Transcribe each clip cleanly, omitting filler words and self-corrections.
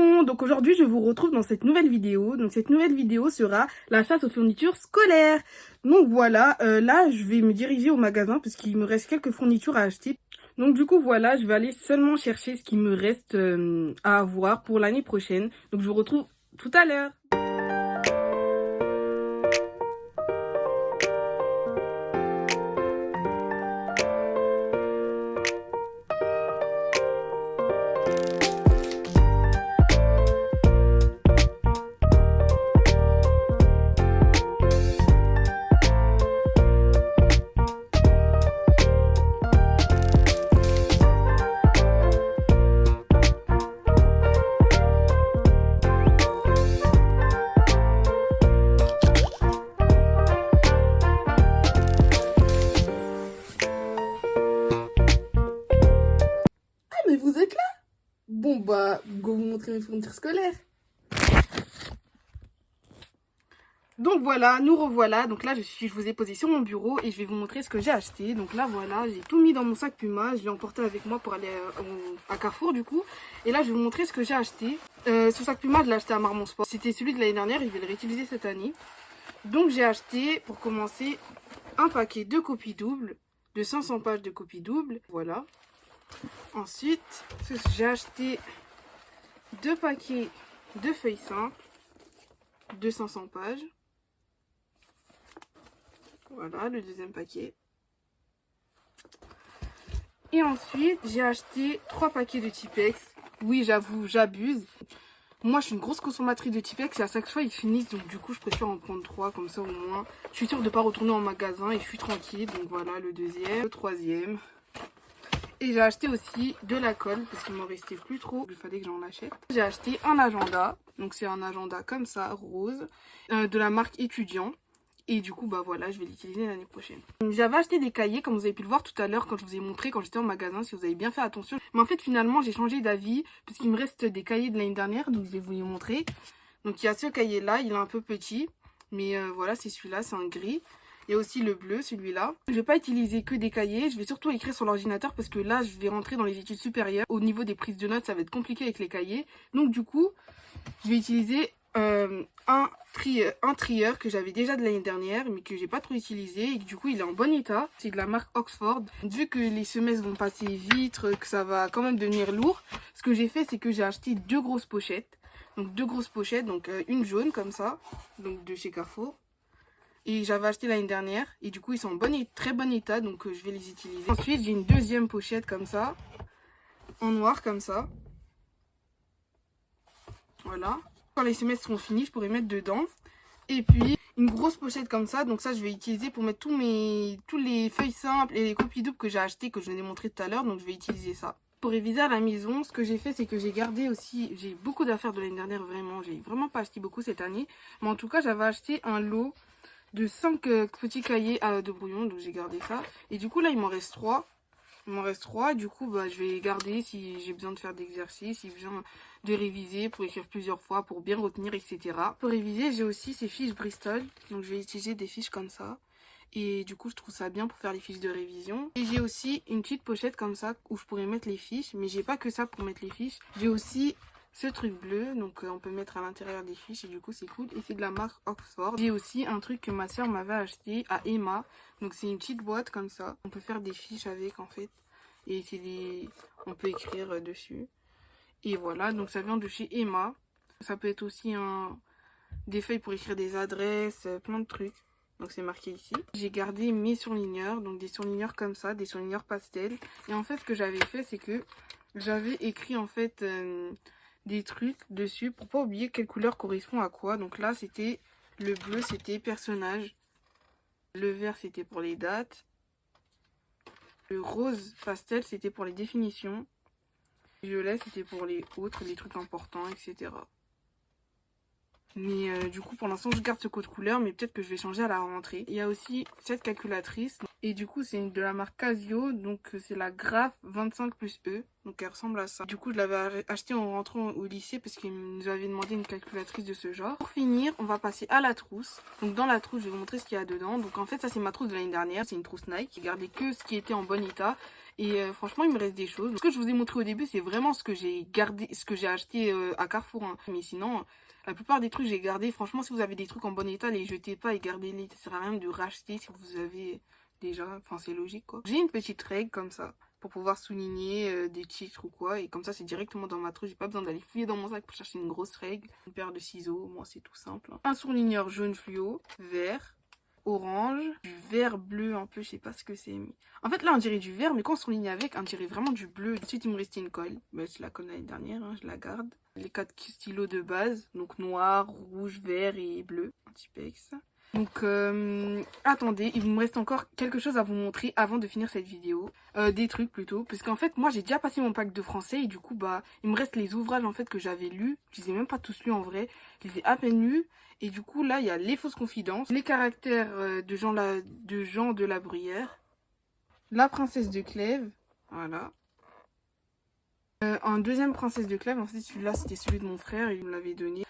monde, donc aujourd'hui je vous retrouve dans cette nouvelle vidéo. Donc cette nouvelle vidéo sera la chasse aux fournitures scolaires. Donc voilà, là je vais me diriger au magasin parce qu'il me reste quelques fournitures à acheter. Donc du coup voilà, je vais aller seulement chercher ce qui me reste à avoir pour l'année prochaine. Donc je vous retrouve tout à l'heure. Mais vous êtes là? Bon bah, go vous montrer mes fournitures scolaires. Donc voilà, nous revoilà. Donc là, je vous ai posé sur mon bureau et je vais vous montrer ce que j'ai acheté. Donc là, voilà, j'ai tout mis dans mon sac Puma. Je l'ai emporté avec moi pour aller à Carrefour du coup. Et là, je vais vous montrer ce que j'ai acheté. Ce sac Puma, je l'ai acheté à Marmont Sport. C'était celui de l'année dernière, je vais le réutiliser cette année. Donc j'ai acheté, pour commencer, un paquet de copies doubles, de 500 pages de copies doubles. Voilà. Ensuite, j'ai acheté 2 paquets de feuilles simples de 500 pages. Voilà, le deuxième paquet. Et ensuite, j'ai acheté 3 paquets de Tipex. Oui, j'avoue, j'abuse. Moi, je suis une grosse consommatrice de Tipex et à chaque fois, ils finissent. Donc, du coup, je préfère en prendre 3, comme ça, au moins. Je suis sûre de ne pas retourner en magasin et je suis tranquille. Donc, voilà, le deuxième, le troisième. Et j'ai acheté aussi de la colle parce qu'il m'en restait plus trop. Il fallait que j'en achète. J'ai acheté un agenda. Donc, c'est un agenda comme ça, rose, de la marque Étudiant. Et du coup, bah voilà, je vais l'utiliser l'année prochaine. J'avais acheté des cahiers, comme vous avez pu le voir tout à l'heure quand je vous ai montré, quand j'étais en magasin, si vous avez bien fait attention. Mais en fait, finalement, j'ai changé d'avis, parce qu'il me reste des cahiers de l'année dernière, donc je vais vous les montrer. Donc il y a ce cahier-là, il est un peu petit, mais voilà, c'est celui-là, c'est un gris. Il y a aussi le bleu, celui-là. Je vais pas utiliser que des cahiers, je vais surtout écrire sur l'ordinateur, parce que là, je vais rentrer dans les études supérieures. Au niveau des prises de notes, ça va être compliqué avec les cahiers. Donc du coup, je vais utiliser un trieur que j'avais déjà de l'année dernière mais que j'ai pas trop utilisé et que du coup il est en bon état. C'est de la marque Oxford. Vu que les semestres vont passer vite, que ça va quand même devenir lourd, ce que j'ai fait c'est que j'ai acheté 2 grosses pochettes. Donc 2 grosses pochettes, donc une jaune comme ça, donc de chez Carrefour. Et j'avais acheté l'année dernière et du coup ils sont en très bon état, donc je vais les utiliser. Ensuite j'ai une deuxième pochette comme ça, en noir comme ça. Voilà. Quand les semestres seront finis, je pourrai mettre dedans. Et puis, une grosse pochette comme ça. Donc ça, je vais utiliser pour mettre tous les feuilles simples et les copies doubles que j'ai achetées, que je vous ai montré tout à l'heure. Donc je vais utiliser ça. Pour réviser à la maison, ce que j'ai fait, c'est que j'ai gardé aussi... J'ai beaucoup d'affaires de l'année dernière, vraiment. J'ai vraiment pas acheté beaucoup cette année. Mais en tout cas, j'avais acheté un lot de 5 petits cahiers de brouillon. Donc j'ai gardé ça. Et du coup, là, il m'en reste 3. Il m'en reste 3, du coup bah, je vais les garder si j'ai besoin de faire d'exercices, si j'ai besoin de réviser pour écrire plusieurs fois, pour bien retenir, etc. Pour réviser, j'ai aussi ces fiches Bristol, donc je vais utiliser des fiches comme ça. Et du coup, je trouve ça bien pour faire les fiches de révision. Et j'ai aussi une petite pochette comme ça où je pourrais mettre les fiches, mais j'ai pas que ça pour mettre les fiches. J'ai aussi ce truc bleu, donc on peut mettre à l'intérieur des fiches et du coup c'est cool. Et c'est de la marque Oxford. J'ai aussi un truc que ma soeur m'avait acheté à Emma. Donc c'est une petite boîte comme ça. On peut faire des fiches avec en fait. Et on peut écrire dessus. Et voilà, donc ça vient de chez Emma. Ça peut être aussi des feuilles pour écrire des adresses, plein de trucs. Donc c'est marqué ici. J'ai gardé mes surligneurs, donc des surligneurs comme ça, des surligneurs pastel. Et en fait ce que j'avais fait c'est que j'avais écrit en fait des trucs dessus pour pas oublier quelle couleur correspond à quoi. Donc là c'était le bleu, c'était personnage. Le vert c'était pour les dates. Le rose pastel c'était pour les définitions. Le violet c'était pour les autres, les trucs importants, etc. Mais du coup pour l'instant je garde ce code couleur, mais peut-être que je vais changer à la rentrée. Il y a aussi cette calculatrice. Et du coup c'est de la marque Casio, donc c'est la Graph 25+E. Donc elle ressemble à ça. Du coup je l'avais acheté en rentrant au lycée parce qu'il nous avait demandé une calculatrice de ce genre. Pour finir on va passer à la trousse. Donc dans la trousse je vais vous montrer ce qu'il y a dedans. Donc en fait ça c'est ma trousse de l'année dernière, c'est une trousse Nike. J'ai gardé que ce qui était en bon état. Et franchement, il me reste des choses. Ce que je vous ai montré au début, c'est vraiment ce que j'ai gardé, ce que j'ai acheté à Carrefour. Hein. Mais sinon, la plupart des trucs, j'ai gardé. Franchement, si vous avez des trucs en bon état, les jetez pas et gardez-les. Ça sert à rien de racheter si vous avez déjà. Enfin, c'est logique, quoi. J'ai une petite règle comme ça pour pouvoir souligner des titres ou quoi. Et comme ça, c'est directement dans ma trousse. J'ai pas besoin d'aller fouiller dans mon sac pour chercher une grosse règle. Une paire de ciseaux, moi, c'est tout simple. Un surligneur jaune fluo, vert, orange, du vert bleu un peu, je sais pas ce que c'est. En fait, là, on dirait du vert, mais quand on surligne avec, on dirait vraiment du bleu. Ensuite, il me restait une colle. Bah, je la colle l'année dernière, hein, je la garde. Les 4 stylos de base, donc noir, rouge, vert et bleu. Un petit pex. Donc, attendez, il me reste encore quelque chose à vous montrer avant de finir cette vidéo. Des trucs plutôt, parce qu'en fait, moi, j'ai déjà passé mon pack de français et du coup, bah, il me reste les ouvrages, en fait, que j'avais lus. Je les ai même pas tous lus, en vrai. Je les ai à peine lus. Et du coup, là, il y a Les Fausses Confidences, Les Caractères de Jean de la Bruyère, La Princesse de Clèves, voilà. Un deuxième Princesse de Clèves, en fait, celui-là, c'était celui de mon frère, il me l'avait donné.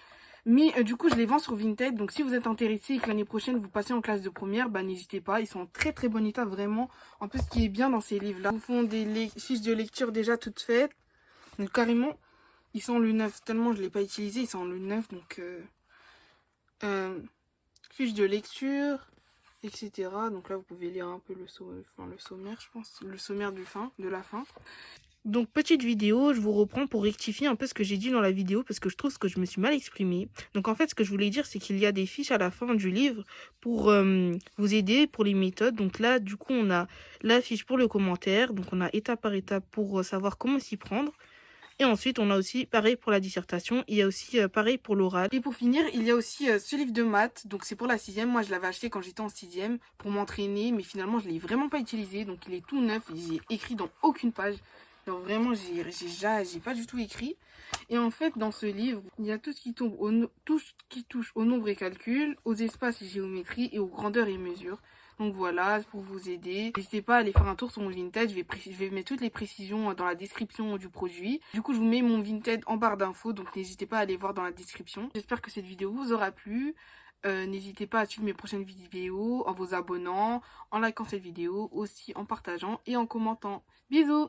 Mais du coup, je les vends sur Vinted. Donc, si vous êtes intéressé et que l'année prochaine, vous passez en classe de première, bah n'hésitez pas. Ils sont en très très bon état, vraiment. En plus, ce qui est bien dans ces livres-là, ils vous font des fiches de lecture déjà toutes faites. Donc, carrément, ils sont le neuf. Tellement je ne l'ai pas utilisé, ils sont le neuf. Donc, fiches de lecture, etc. Donc là, vous pouvez lire un peu le sommaire, je pense. Le sommaire de la fin. Donc, petite vidéo, je vous reprends pour rectifier un peu ce que j'ai dit dans la vidéo parce que je trouve que je me suis mal exprimée. Donc, en fait, ce que je voulais dire, c'est qu'il y a des fiches à la fin du livre pour vous aider pour les méthodes. Donc là, du coup, on a la fiche pour le commentaire. Donc, on a étape par étape pour savoir comment s'y prendre. Et ensuite, on a aussi pareil pour la dissertation. Il y a aussi pareil pour l'oral. Et pour finir, il y a aussi ce livre de maths. Donc, c'est pour la 6e. Moi, je l'avais acheté quand j'étais en 6e pour m'entraîner. Mais finalement, je ne l'ai vraiment pas utilisé. Donc, il est tout neuf. J'ai écrit dans aucune page. Donc vraiment, j'ai pas du tout écrit. Et en fait, dans ce livre, il y a tout ce qui touche au nombre et calcul, aux espaces et géométrie et aux grandeurs et mesures. Donc voilà, pour vous aider. N'hésitez pas à aller faire un tour sur mon Vinted. Je vais mettre toutes les précisions dans la description du produit. Du coup, je vous mets mon Vinted en barre d'infos. Donc n'hésitez pas à aller voir dans la description. J'espère que cette vidéo vous aura plu. N'hésitez pas à suivre mes prochaines vidéos en vous abonnant, en likant cette vidéo, aussi en partageant et en commentant. Bisous!